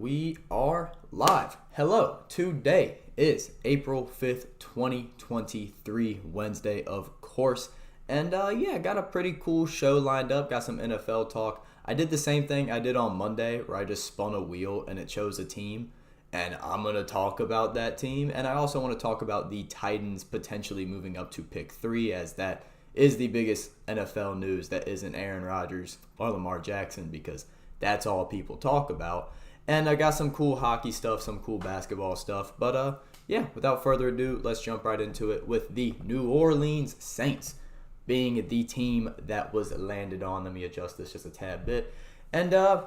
We are live. Hello. Today is April 5th, 2023, Wednesday, of course. And got a pretty cool show lined up. Got some NFL talk. I did the same thing I did on Monday where I just spun a wheel and it chose a team. And I'm going to talk about that team. And I also want to talk about the Titans potentially moving up to pick 3, as that is the biggest NFL news that isn't Aaron Rodgers or Lamar Jackson, because that's all people talk about. And I got some cool hockey stuff, some cool basketball stuff. But without further ado, let's jump right into it with the New Orleans Saints being the team that was landed on. Let me adjust this just a tad bit. And just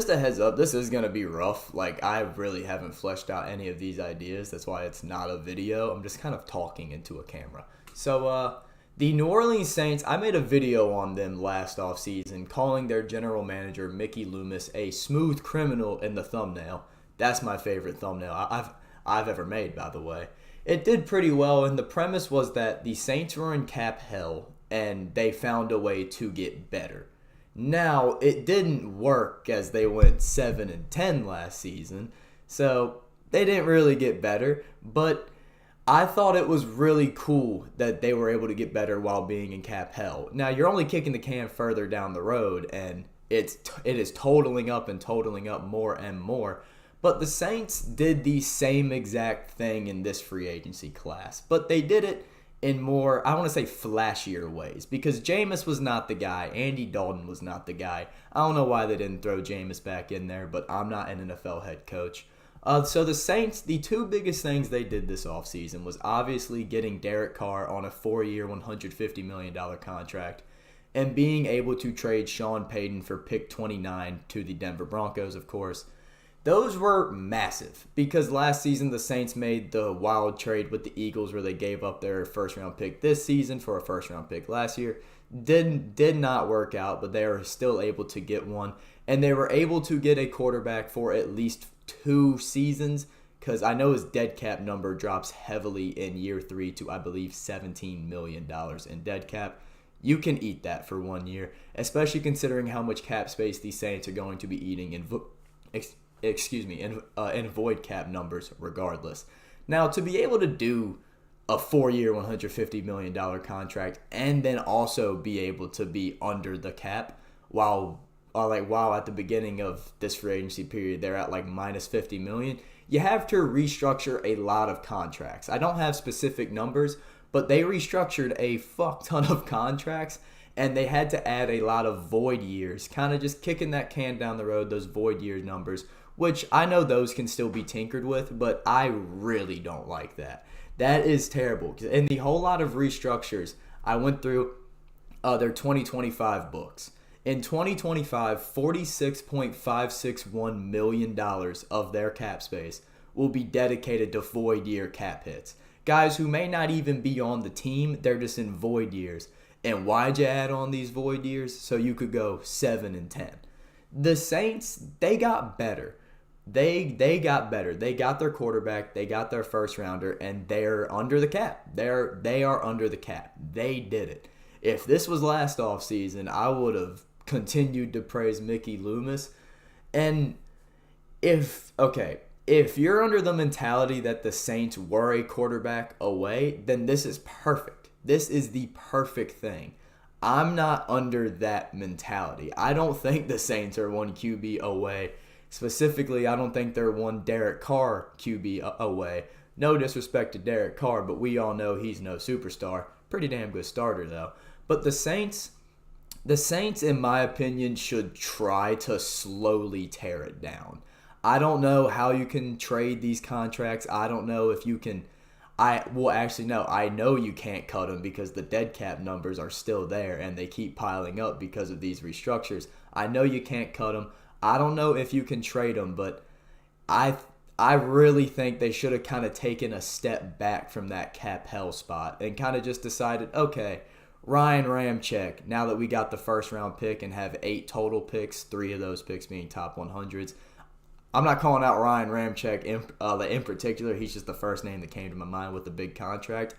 a heads up, this is going to be rough. Like, I really haven't fleshed out any of these ideas. That's why it's not a video. I'm just kind of talking into a camera. So, the New Orleans Saints, I made a video on them last offseason calling their general manager, Mickey Loomis, a smooth criminal in the thumbnail. That's my favorite thumbnail I've ever made, by the way. It did pretty well, and the premise was that the Saints were in cap hell, and they found a way to get better. Now, it didn't work, as they went 7-10 last season, so they didn't really get better, but I thought it was really cool that they were able to get better while being in cap hell. Now, you're only kicking the can further down the road, and it is totaling up more and more. But the Saints did the same exact thing in this free agency class, but they did it in more, I want to say, flashier ways, because Jameis was not the guy. Andy Dalton was not the guy. I don't know why they didn't throw Jameis back in there, but I'm not an NFL head coach. So the Saints, the two biggest things they did this offseason was obviously getting Derek Carr on a 4-year, $150 million contract and being able to trade Sean Payton for pick 29 to the Denver Broncos, of course. Those were massive because last season the Saints made the wild trade with the Eagles where they gave up their first-round pick this season for a first-round pick last year. Did not work out, but they were still able to get one. And they were able to get a quarterback for at least 2 seasons, because I know his dead cap number drops heavily in year 3 to, I believe, $17 million in dead cap. You can eat that for 1 year, especially considering how much cap space the Saints are going to be eating in void cap numbers regardless. Now, to be able to do a 4-year, $150 million contract and then also be able to be under the cap while at the beginning of this free agency period they're at like minus $50 million, you have to restructure a lot of contracts. I don't have specific numbers, but they restructured a fuck ton of contracts, and they had to add a lot of void years, kind of just kicking that can down the road, those void year numbers, which I know those can still be tinkered with, but I really don't like that. That is terrible. In the whole lot of restructures, I went through their 2025 books. In 2025, $46.561 million of their cap space will be dedicated to void year cap hits. Guys who may not even be on the team, they're just in void years. And why'd you add on these void years? So you could go 7-10. The Saints, they got better. They got better. They got their quarterback, they got their first rounder, and they're under the cap. They are under the cap. They did it. If this was last offseason, I would have continued to praise Mickey Loomis. And if you're under the mentality that the Saints were a quarterback away, then this is perfect. This is the perfect thing. I'm not under that mentality. I don't think the Saints are one QB away. Specifically, I don't think they're one Derek Carr QB away. No disrespect to Derek Carr, but we all know he's no superstar. Pretty damn good starter, though. But the Saints, in my opinion, should try to slowly tear it down. I don't know how you can trade these contracts. I don't know if you can. I know you can't cut them because the dead cap numbers are still there and they keep piling up because of these restructures. I know you can't cut them. I don't know if you can trade them, but I really think they should have kind of taken a step back from that cap hell spot and kind of just decided, okay, Ryan Ramczyk, now that we got the first round pick and have 8 total picks, 3 of those picks being top 100s. I'm not calling out Ryan Ramczyk in particular. He's just the first name that came to my mind with the big contract.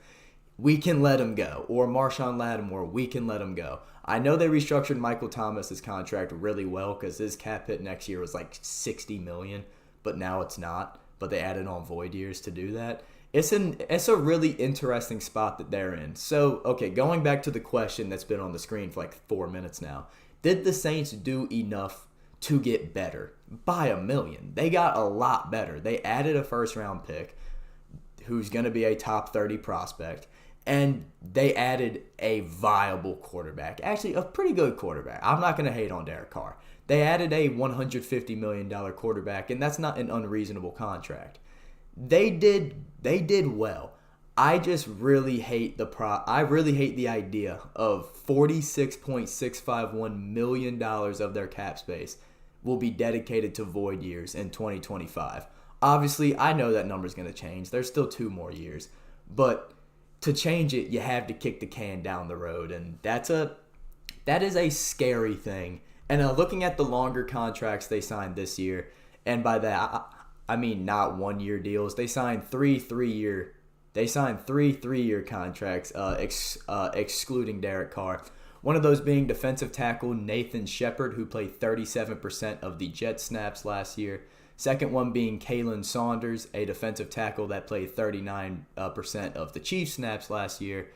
we can let him go. Or Marshawn Lattimore, we can let him go. I know they restructured Michael Thomas's contract really well because his cap hit next year was like $60 million, but now it's not. But they added on void years to do that. It's a really interesting spot that they're in. So, okay, going back to the question that's been on the screen for like 4 minutes now. Did the Saints do enough to get better? By $1 million. They got a lot better. They added a first-round pick who's going to be a top 30 prospect, and they added a viable quarterback. Actually, a pretty good quarterback. I'm not going to hate on Derek Carr. They added a $150 million quarterback, and that's not an unreasonable contract. They did well. I just really hate the idea of $46.651 million of their cap space will be dedicated to void years in 2025. Obviously, I know that number's going to change. There's still 2 more years. But to change it, you have to kick the can down the road, and that is a scary thing. And looking at the longer contracts they signed this year, and by that I mean not 1-year deals. They signed three 3-year contracts, excluding Derek Carr. One of those being defensive tackle Nathan Shepard, who played 37% of the Jets snaps last year. Second one being Kalen Saunders, a defensive tackle that played 39% of the Chiefs snaps last year.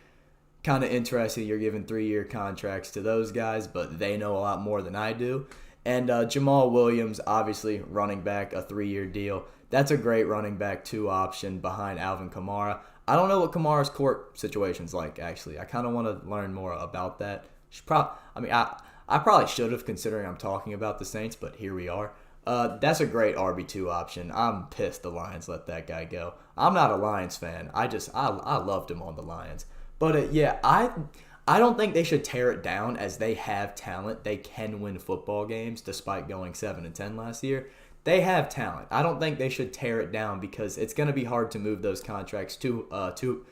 Kind of interesting you're giving 3-year contracts to those guys, but they know a lot more than I do. And Jamal Williams, obviously running back, a 3-year deal. That's a great running back 2 option behind Alvin Kamara. I don't know what Kamara's court situation's like, actually. I kind of want to learn more about that. I probably should have, considering I'm talking about the Saints, but here we are. That's a great RB2 option. I'm pissed the Lions let that guy go. I'm not a Lions fan. I loved him on the Lions. But I don't think they should tear it down, as they have talent. They can win football games despite going 7-10 last year. They have talent. I don't think they should tear it down because it's going to be hard to move those contracts to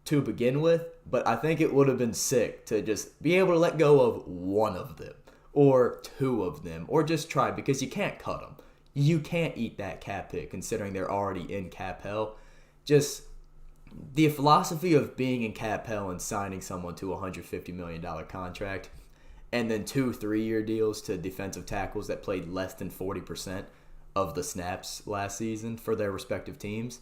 begin with. But I think it would have been sick to just be able to let go of one of them or 2 of them, or just try, because you can't cut them. You can't eat that cap hit considering they're already in cap hell. Just the philosophy of being in cap hell and signing someone to a $150 million contract, and then 2 3-year deals to defensive tackles that played less than 40% of the snaps last season for their respective teams.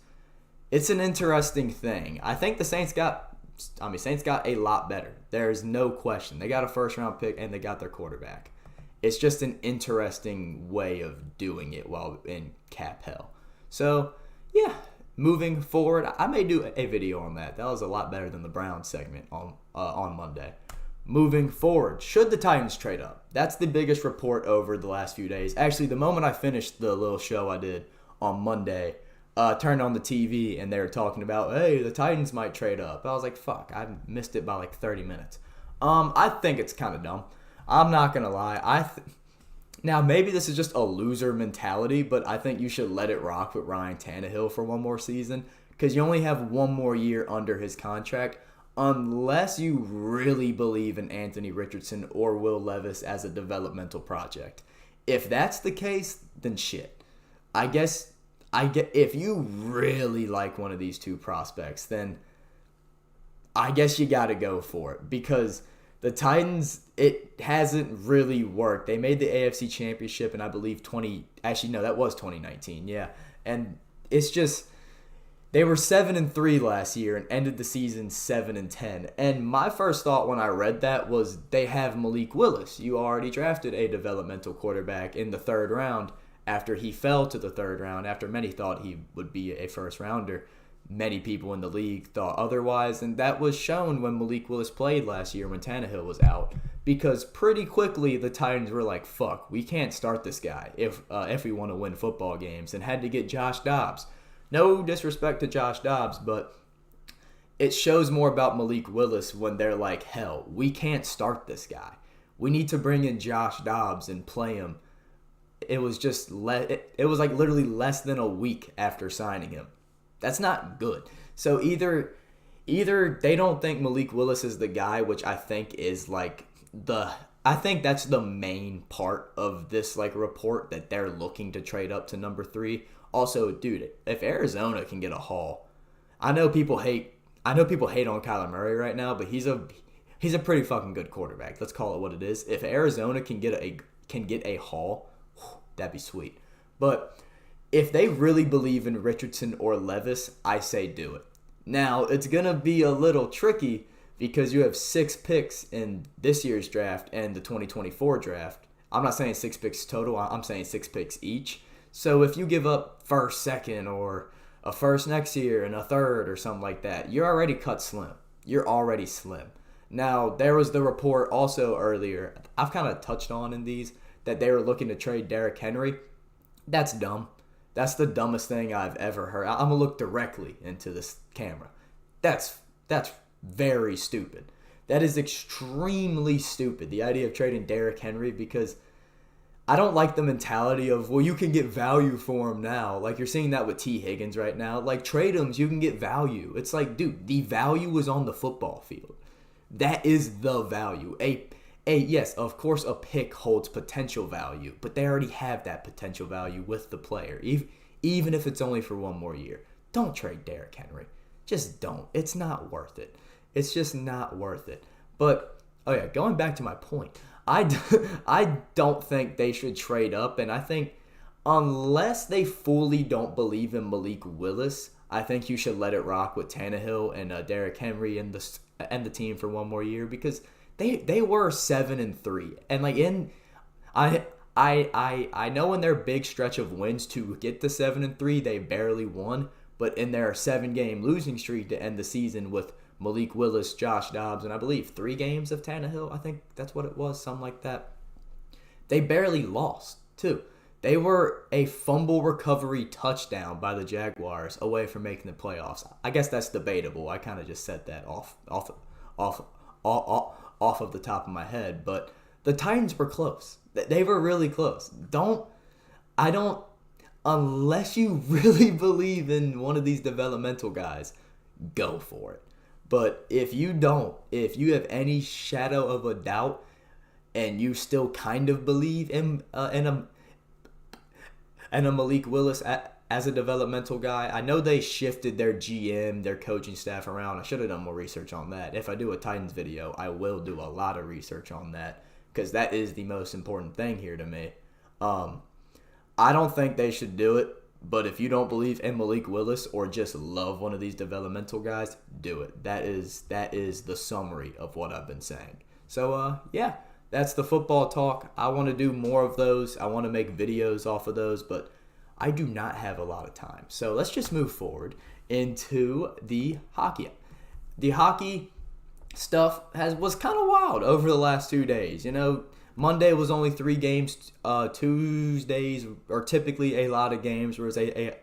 It's an interesting thing. I think the Saints got a lot better. There's no question. They got a first-round pick and they got their quarterback. It's just an interesting way of doing it while in cap hell. So, yeah. Moving forward, I may do a video on that. That was a lot better than the Browns segment on Monday. Moving forward, should the Titans trade up? That's the biggest report over the last few days. Actually, the moment I finished the little show I did on Monday, turned on the TV and they were talking about, hey, the Titans might trade up. I was like, fuck, I missed it by like 30 minutes. I think it's kind of dumb. I'm not going to lie. Now, maybe this is just a loser mentality, but I think you should let it rock with Ryan Tannehill for 1 more season, because you only have 1 more year under his contract, unless you really believe in Anthony Richardson or Will Levis as a developmental project. If that's the case, then shit. If you really like one of these 2 prospects, then I guess you got to go for it, because the Titans, it hasn't really worked. They made the AFC Championship in, I believe, that was 2019, yeah. And it's just, they were 7-3 last year and ended the season 7-10. And my first thought when I read that was, they have Malik Willis. You already drafted a developmental quarterback in the 3rd round after he fell to the 3rd round, after many thought he would be a first-rounder. Many people in the league thought otherwise, and that was shown when Malik Willis played last year when Tannehill was out, because pretty quickly the Titans were like, fuck, we can't start this guy if we want to win football games, and had to get Josh Dobbs. No disrespect to Josh Dobbs, but it shows more about Malik Willis when they're like, hell, we can't start this guy. We need to bring in Josh Dobbs and play him. It was like literally less than a week after signing him. That's not good. So either they don't think Malik Willis is the guy, which I think is like I think that's the main part of this like report, that they're looking to trade up to number 3. Also, dude, if Arizona can get a haul, I know people hate I know people hate on Kyler Murray right now, but he's a pretty fucking good quarterback. Let's call it what it is. If Arizona can get a haul, that'd be sweet. But if they really believe in Richardson or Levis, I say do it. Now, it's going to be a little tricky because you have 6 picks in this year's draft and the 2024 draft. I'm not saying 6 picks total. I'm saying 6 picks each. So if you give up first, second, or a first next year and a third or something like that, you're already cut slim. You're already slim. Now, there was the report also earlier, I've kind of touched on in these, that they were looking to trade Derrick Henry. That's dumb. That's the dumbest thing I've ever heard. I'm going to look directly into this camera. That's very stupid. That is extremely stupid, the idea of trading Derrick Henry, because I don't like the mentality of, well, you can get value for him now. Like, you're seeing that with T. Higgins right now. Like, trade him, you can get value. It's like, dude, the value is on the football field. That is the value. Yes, of course, a pick holds potential value, but they already have that potential value with the player, even if it's only for one more year. Don't trade Derrick Henry. Just don't. It's not worth it. It's just not worth it. But, oh yeah, going back to my point, I don't think they should trade up, and I think unless they fully don't believe in Malik Willis, I think you should let it rock with Tannehill and Derrick Henry and the team for one more year, because they were 7-3, and like I know in their big stretch of wins to get to 7-3, they barely won, but in their 7-game losing streak to end the season with Malik Willis, Josh Dobbs, and I believe 3 games of Tannehill. I think that's what it was, something like that. They barely lost, too. They were a fumble recovery touchdown by the Jaguars away from making the playoffs. I guess that's debatable. I kind of just said that off of the top of my head. But the Titans were close. They were really close. Unless you really believe in one of these developmental guys, go for it. But if you have any shadow of a doubt and you still kind of believe in a Malik Willis as a developmental guy, I know they shifted their GM, their coaching staff around. I should have done more research on that. If I do a Titans video, I will do a lot of research on that because that is the most important thing here to me. I don't think they should do it. But if you don't believe in Malik Willis or just love one of these developmental guys, do it. That is the summary of what I've been saying. So, yeah, that's the football talk. I want to do more of those. I want to make videos off of those, but I do not have a lot of time. So let's just move forward into the hockey. The hockey stuff was kind of wild over the last 2 days. You know, Monday was only 3 games. Tuesdays are typically a lot of games, whereas there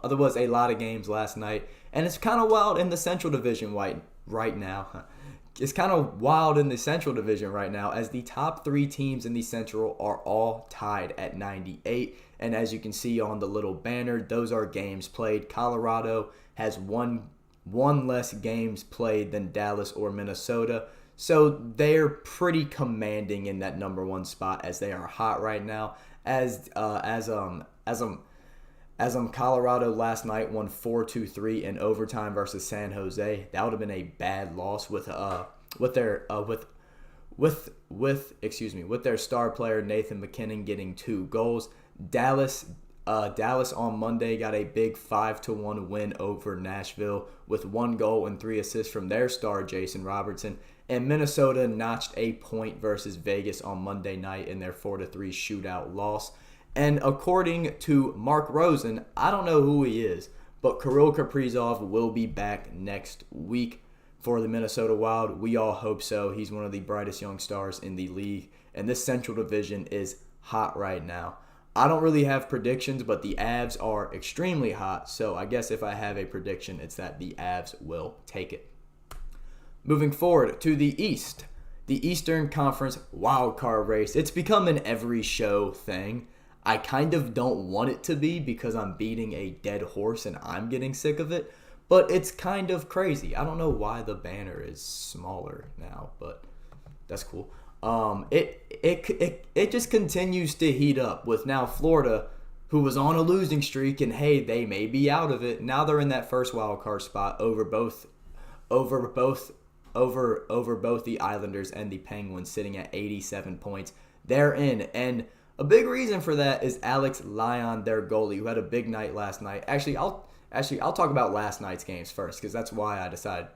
was a lot of games last night. And it's kind of wild in the Central Division right now. It's kind of wild in the Central Division right now as the top 3 teams in the Central are all tied at 98. And as you can see on the little banner, those are games played. Colorado has one less games played than Dallas or Minnesota. So they're pretty commanding in that number 1 spot as they are hot right now. As Colorado last night won 4-3 in overtime versus San Jose. That would have been a bad loss with their star player Nathan McKinnon getting 2 goals. Dallas on Monday got a big 5-1 win over Nashville with 1 goal and 3 assists from their star Jason Robertson. And Minnesota notched a point versus Vegas on Monday night in their 4-3 shootout loss. And according to Mark Rosen, I don't know who he is, but Kirill Kaprizov will be back next week for the Minnesota Wild. We all hope so. He's one of the brightest young stars in the league. And this Central Division is hot right now. I don't really have predictions, but the Avs are extremely hot. So I guess if I have a prediction, it's that the Avs will take it. Moving forward to the East, the Eastern Conference wildcard race. It's become an every show thing. I kind of don't want it to be because I'm beating a dead horse and I'm getting sick of it. But it's kind of crazy. I don't know why the banner is smaller now, but that's cool. It just continues to heat up with now Florida who was on a losing streak, and hey, they may be out of it. Now they're in that first wild card spot over both the Islanders and the Penguins, sitting at 87 points. They're in, and a big reason for that is Alex Lyon, their goalie, who had a big night last night. Actually, I'll talk about last night's games first, because that's why I decided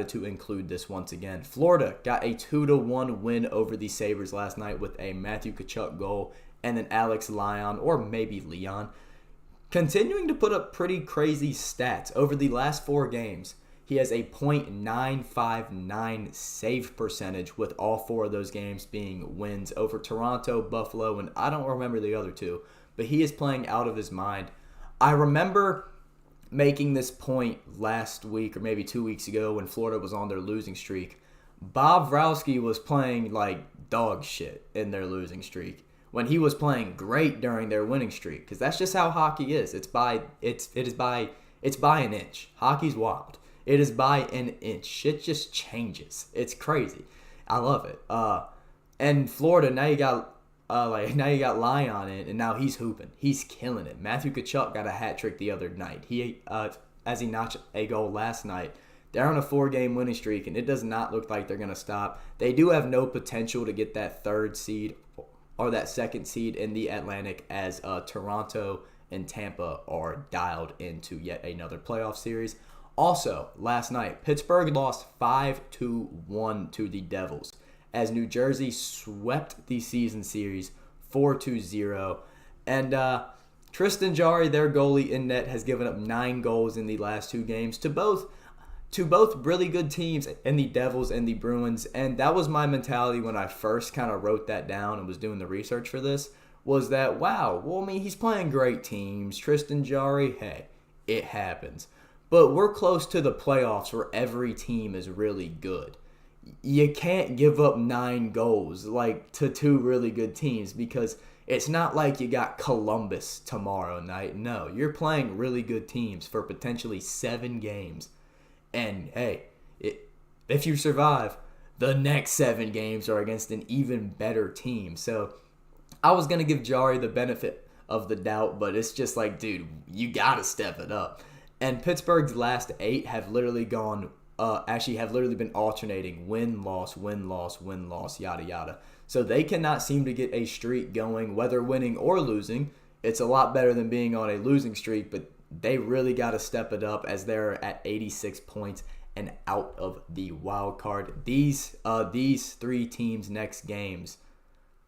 to include this once again. Florida got a 2-1 win over the Sabres last night with a Matthew Tkachuk goal and an Alex Lyon, or maybe Leon, continuing to put up pretty crazy stats over the last 4 games. He has a .959 save percentage, with all 4 of those games being wins over Toronto, Buffalo, and I don't remember the other 2. But he is playing out of his mind. I remember making this point last week or maybe 2 weeks ago when Florida was on their losing streak. Bob Vrowski was playing like dog shit in their losing streak when he was playing great during their winning streak, because that's just how hockey is. It's by an inch. Hockey's wild. It is by an inch. Shit just changes. It's crazy. I love it. And Florida, now you got Lyon in, and now he's hooping. He's killing it. Matthew Tkachuk got a hat trick the other night. As he notched a goal last night. They're on a 4-game winning streak, and it does not look like they're gonna stop. They do have no potential to get that 3rd seed or that 2nd seed in the Atlantic, as Toronto and Tampa are dialed into yet another playoff series. Also, last night, Pittsburgh lost 5-1 to the Devils, as New Jersey swept the season series 4-0. And Tristan Jarry, their goalie in net, has given up 9 goals in the last 2 games to both really good teams in the Devils and the Bruins. And that was my mentality when I first kind of wrote that down and was doing the research for this, was that, wow, well, I mean, he's playing great teams. Tristan Jarry, hey, it happens. But we're close to the playoffs where every team is really good. You can't give up 9 goals like to 2 really good teams, because it's not like you got Columbus tomorrow night. No, you're playing really good teams for potentially 7 games. And hey, if you survive, the next 7 games are against an even better team. So I was going to give Jarry the benefit of the doubt, but it's just like, dude, you got to step it up. And Pittsburgh's last 8 have literally been alternating win, loss, yada, yada. So they cannot seem to get a streak going, whether winning or losing. It's a lot better than being on a losing streak, but they really got to step it up, as they're at 86 points and out of the wild card. These 3 teams' next games,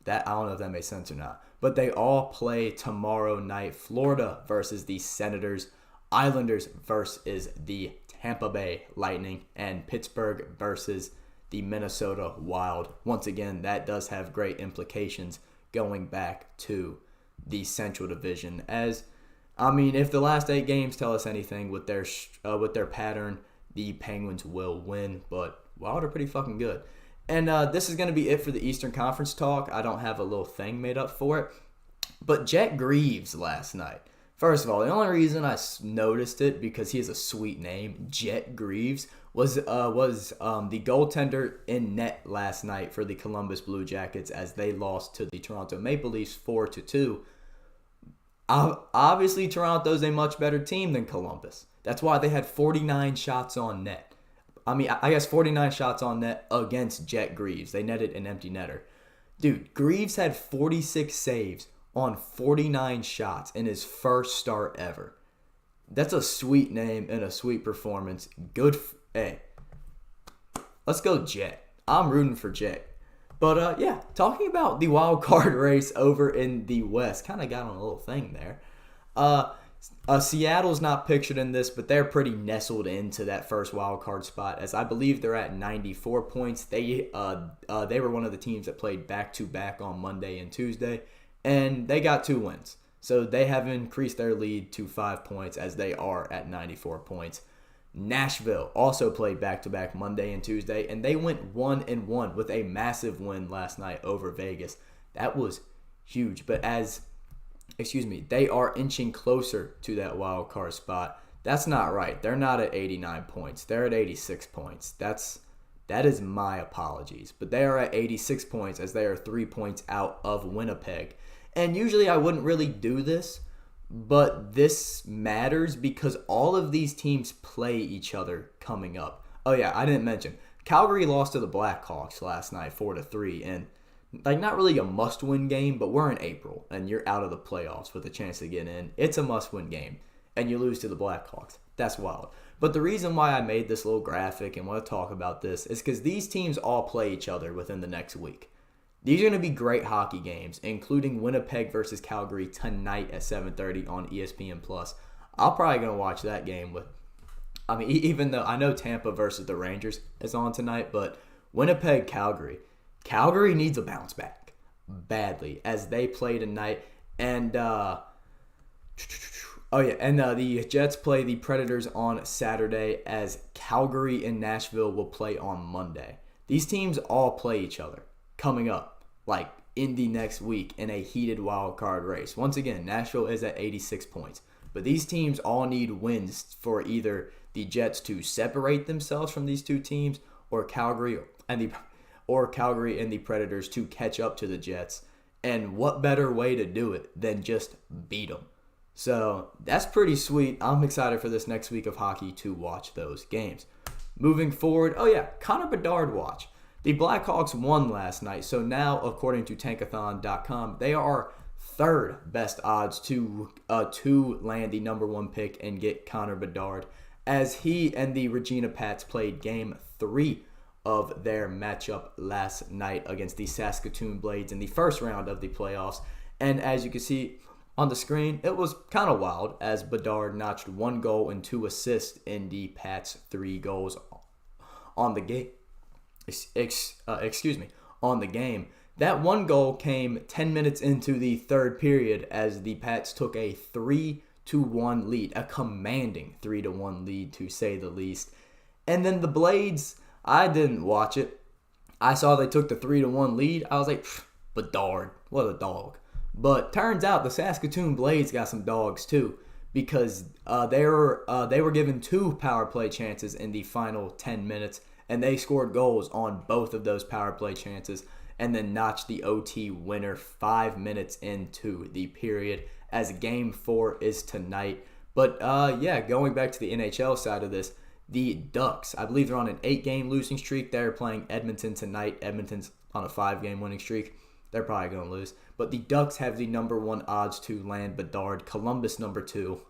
that I don't know if that makes sense or not, but they all play tomorrow night. Florida versus the Senators, Islanders versus the Tampa Bay Lightning, and Pittsburgh versus the Minnesota Wild. Once again, that does have great implications going back to the Central Division. As I mean, if the last 8 games tell us anything with their pattern, the Penguins will win. But Wild are pretty fucking good. And this is going to be it for the Eastern Conference talk. I don't have a little thing made up for it. But Jet Greaves last night. First of all, the only reason I noticed it, because he has a sweet name, Jet Greaves, was the goaltender in net last night for the Columbus Blue Jackets, as they lost to the Toronto Maple Leafs 4-2. Obviously, Toronto's a much better team than Columbus. That's why they had 49 shots on net. I mean, I guess 49 shots on net against Jet Greaves. They netted an empty netter. Dude, Greaves had 46 saves on 49 shots in his first start ever. That's a sweet name and a sweet performance. Hey, let's go Jet. I'm rooting for Jet. But yeah, talking about the wild card race over in the West, kind of got on a little thing there. Seattle's not pictured in this, but they're pretty nestled into that first wild card spot, as I believe they're at 94 points. They were one of the teams that played back-to-back on Monday and Tuesday, and they got 2 wins. So they have increased their lead to 5 points, as they are at 94 points. Nashville also played back-to-back Monday and Tuesday, and they went 1-1 with a massive win last night over Vegas. That was huge, but they are inching closer to that wild card spot. That's not right. They're not at 89 points. They're at 86 points. That's That is my apologies. But they are at 86 points as they are 3 points out of Winnipeg. And usually I wouldn't really do this, but this matters because all of these teams play each other coming up. Oh yeah, I didn't mention. Calgary lost to the Blackhawks last night 4-3, and like not really a must-win game, but we're in April and you're out of the playoffs with a chance to get in. It's a must-win game, and you lose to the Blackhawks. That's wild. But the reason why I made this little graphic and want to talk about this is because these teams all play each other within the next week. These are going to be great hockey games, including Winnipeg versus Calgary tonight at 7:30 on ESPN+. I'm probably going to watch that game even though I know Tampa versus the Rangers is on tonight, but Winnipeg, Calgary. Calgary needs a bounce back badly as they play tonight. And, the Jets play the Predators on Saturday as Calgary and Nashville will play on Monday. These teams all play each other coming up, like in the next week in a heated wild card race. Once again, Nashville is at 86 points. But these teams all need wins for either the Jets to separate themselves from these two teams or Calgary and the Predators to catch up to the Jets. And what better way to do it than just beat them? So that's pretty sweet. I'm excited for this next week of hockey to watch those games. Moving forward, Connor Bedard watch. The Blackhawks won last night, so now, according to Tankathon.com, they are third best odds to land the number one pick and get Connor Bedard, as he and the Regina Pats played Game 3 of their matchup last night against the Saskatoon Blades in the first round of the playoffs. And as you can see on the screen, it was kind of wild as Bedard notched 1 goal and 2 assists in the Pats' 3 goals on the game. On the game. That 1 goal came 10 minutes into the third period as the Pats took a 3-1 lead, a commanding 3-1 lead to say the least. And then the Blades, I didn't watch it. I saw they took the 3-1 lead. I was like, Bedard, what a dog. But turns out the Saskatoon Blades got some dogs too, because they were given 2 power play chances in the final 10 minutes, and they scored goals on both of those power play chances, and then notched the OT winner 5 minutes into the period, as Game 4 is tonight. But going back to the NHL side of this, the Ducks, I believe they're on an 8-game losing streak. They're playing Edmonton tonight. Edmonton's on a 5-game winning streak. They're probably going to lose. But the Ducks have the number 1 odds to land Bedard. Columbus number 2.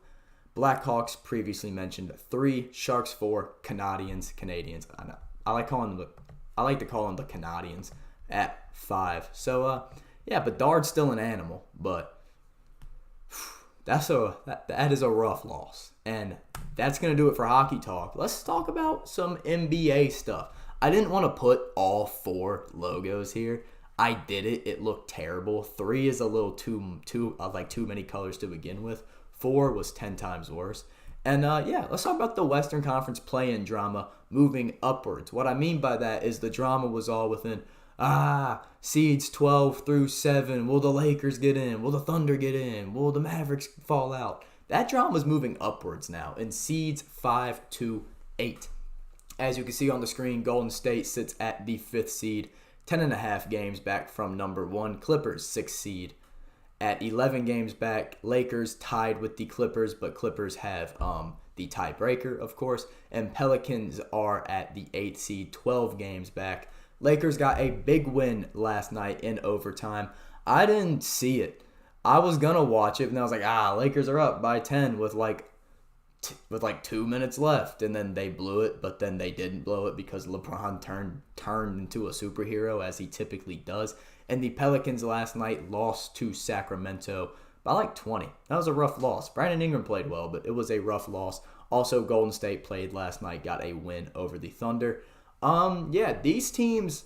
Blackhawks, previously mentioned, 3. Sharks 4. Canadians. I like to call them the Canadians at 5. So Bedard's still an animal, but that is a rough loss. And that's going to do it for hockey talk. Let's talk about some NBA stuff. I didn't want to put all 4 logos here. I did it. It looked terrible. 3 is a little too many colors to begin with. 4 was 10 times worse. And let's talk about the Western Conference play-in drama moving upwards. What I mean by that is the drama was all within seeds 12 through 7. Will the Lakers get in? Will the Thunder get in? Will the Mavericks fall out? That drama is moving upwards now in seeds 5 to 8. As you can see on the screen, Golden State sits at the 5th seed, 10.5 games back from number 1. Clippers, 6th seed, at 11 games back. Lakers tied with the Clippers, but Clippers have the tiebreaker, of course. And Pelicans are at the 8th seed, 12 games back. Lakers got a big win last night in overtime. I didn't see it. I was going to watch it, and I was like, Lakers are up by 10 with 2 minutes left. And then they blew it, but then they didn't blow it because LeBron turned into a superhero, as he typically does. And the Pelicans last night lost to Sacramento by 20. That was a rough loss. Brandon Ingram played well, but it was a rough loss. Also, Golden State played last night, got a win over the Thunder. These teams,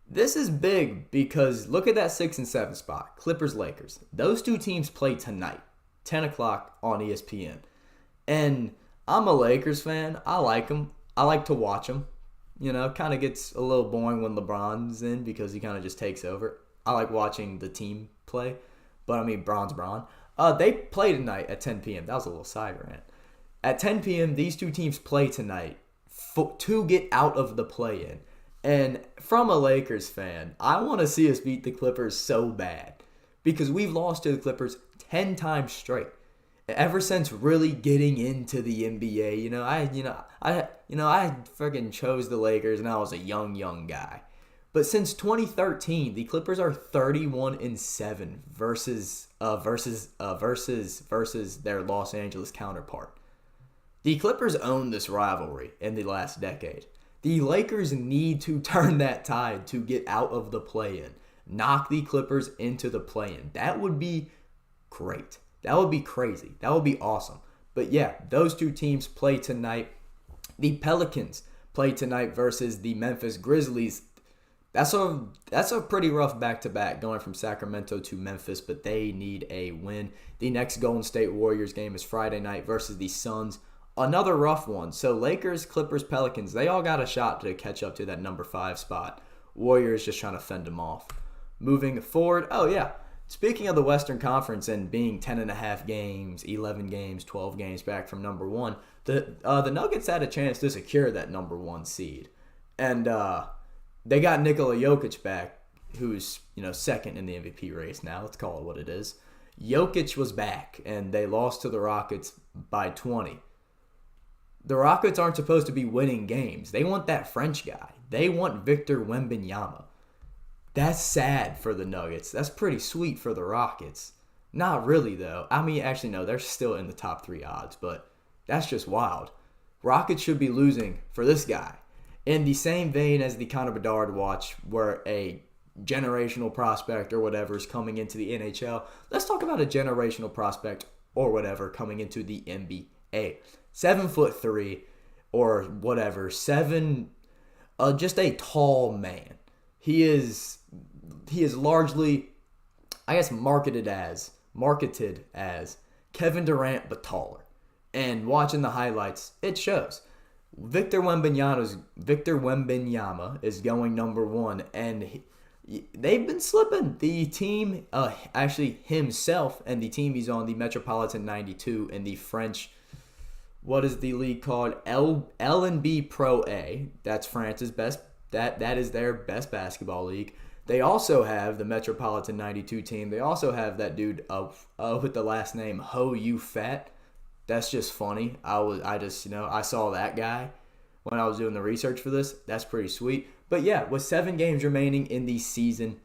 this is big because look at that 6 and 7 spot. Clippers, Lakers. Those 2 teams play tonight, 10 o'clock on ESPN. And I'm a Lakers fan. I like them. I like to watch them. Kind of gets a little boring when LeBron's in because he kind of just takes over. I like watching the team play. But, Bron's Bron. They play tonight at 10 p.m. That was a little side rant. At 10 p.m., these 2 teams play tonight. to get out of the play-in. And from a Lakers fan, I want to see us beat the Clippers so bad because we've lost to the Clippers 10 times straight. Ever since really getting into the NBA, I freaking chose the Lakers and I was a young guy. But since 2013, the Clippers are 31-7 versus their Los Angeles counterpart. The Clippers own this rivalry in the last decade. The Lakers need to turn that tide to get out of the play-in. Knock the Clippers into the play-in. That would be great. That would be crazy. That would be awesome. But yeah, those two teams play tonight. The Pelicans play tonight versus the Memphis Grizzlies. That's a pretty rough back-to-back going from Sacramento to Memphis, but they need a win. The next Golden State Warriors game is Friday night versus the Suns. Another rough one. So Lakers, Clippers, Pelicans, they all got a shot to catch up to that number 5 spot. Warriors just trying to fend them off. Moving forward, speaking of the Western Conference and being 10.5 games, 11 games, 12 games back from number 1, the Nuggets had a chance to secure that number 1 seed. And they got Nikola Jokic back, who's second in the MVP race now. Let's call it what it is. Jokic was back, and they lost to the Rockets by 20. The Rockets aren't supposed to be winning games. They want that French guy. They want Victor Wembanyama. That's sad for the Nuggets. That's pretty sweet for the Rockets. Not really, though. I mean, actually, no, they're still in the top 3 odds, but that's just wild. Rockets should be losing for this guy. In the same vein as the Connor Bedard watch, where a generational prospect or whatever is coming into the NHL, let's talk about a generational prospect or whatever coming into the NBA. 7'3" or whatever, just a tall man. He is largely, I guess, marketed as Kevin Durant but taller. And watching the highlights, it shows. Victor Wembanyama is going number 1, and they've been slipping. The team, actually himself and the team he's on, the Metropolitan 92 in the French, what is the league called? L&B Pro A. That's France's best. That is their best basketball league. They also have the Metropolitan 92 team. They also have that dude with the last name Ho You Fat. That's just funny. I saw that guy when I was doing the research for this. That's pretty sweet. But yeah, with 7 games remaining in the season,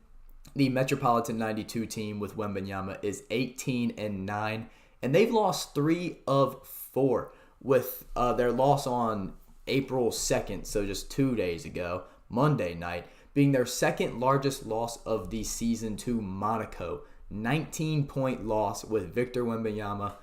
the Metropolitan 92 team with Wembanyama is 18-9, and they've lost 3 of 4 with their loss on April 2nd, so just 2 days ago, Monday night, being their second largest loss of the season to Monaco. 19-point loss with Victor Wembanyama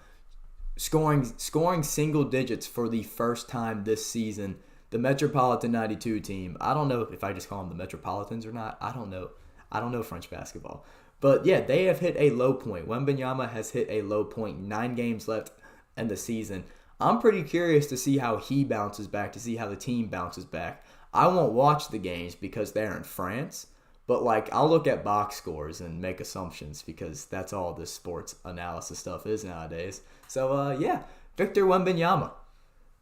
scoring single digits for the first time this season. The Metropolitan 92 team, I don't know if I just call them the Metropolitans or not. I don't know French basketball. But yeah, they have hit a low point. Wembanyama has hit a low point. 9 games left in the season. I'm pretty curious to see how he bounces back, to see how the team bounces back. I won't watch the games because they're in France, but I'll look at box scores and make assumptions because that's all this sports analysis stuff is nowadays. So Victor Wembanyama,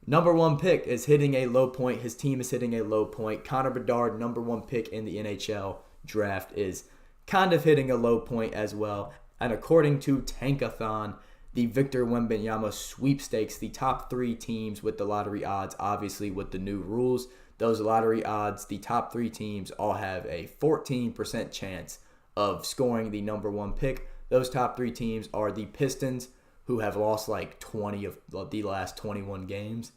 number 1 pick, is hitting a low point. His team is hitting a low point. Connor Bedard, number 1 pick in the NHL draft, is kind of hitting a low point as well. And according to Tankathon, the Victor Wembanyama sweepstakes, the top 3 teams with the lottery odds, obviously with the new rules, those lottery odds, the top 3 teams all have a 14% chance of scoring the number 1 pick. Those top 3 teams are the Pistons, who have lost 20 of the last 21 games.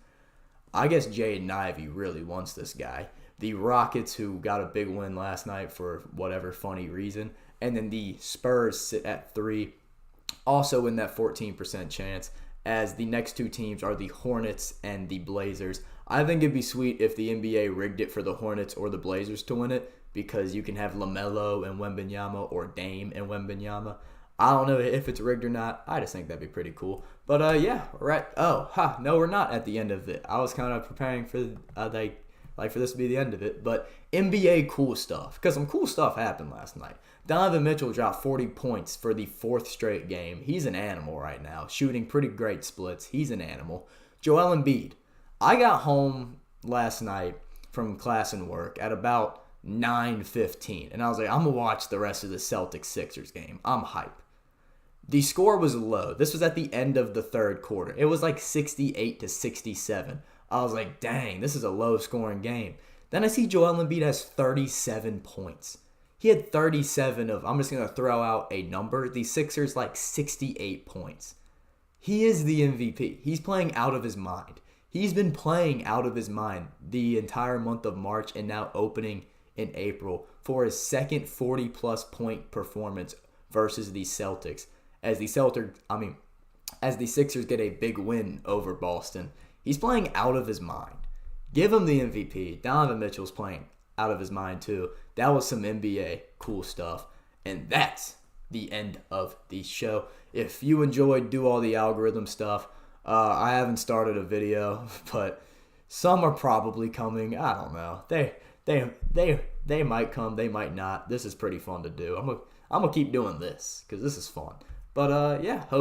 I guess Jaden Ivey really wants this guy. The Rockets, who got a big win last night for whatever funny reason. And then the Spurs sit at 3, also in that 14% chance, as the next 2 teams are the Hornets and the Blazers. I think it'd be sweet if the NBA rigged it for the Hornets or the Blazers to win it, because you can have LaMelo and Wembanyama or Dame and Wembanyama. I don't know if it's rigged or not. I just think that'd be pretty cool. But right. No, we're not at the end of it. I was kind of preparing for for this to be the end of it. But NBA cool stuff, because some cool stuff happened last night. Donovan Mitchell dropped 40 points for the 4th straight game. He's an animal right now, shooting pretty great splits. He's an animal. Joel Embiid. I got home last night from class and work at about 9:15, and I was like, I'm gonna watch the rest of the Celtics Sixers game. I'm hype. The score was low. This was at the end of the third quarter. It was like 68-67. I was like, dang, this is a low scoring game. Then I see Joel Embiid has 37 points. He had 37 of, I'm just going to throw out a number, the Sixers like 68 points. He is the MVP. He's playing out of his mind. He's been playing out of his mind the entire month of March and now opening in April for his second 40-plus point performance versus the Celtics. As the Sixers get a big win over Boston, he's playing out of his mind. Give him the MVP. Donovan Mitchell's playing out of his mind too. That was some NBA cool stuff. And that's the end of the show. If you enjoyed, do all the algorithm stuff. I haven't started a video, but some are probably coming. I don't know. They might come, they might not. This is pretty fun to do. I'm gonna keep doing this because this is fun. But yeah, hope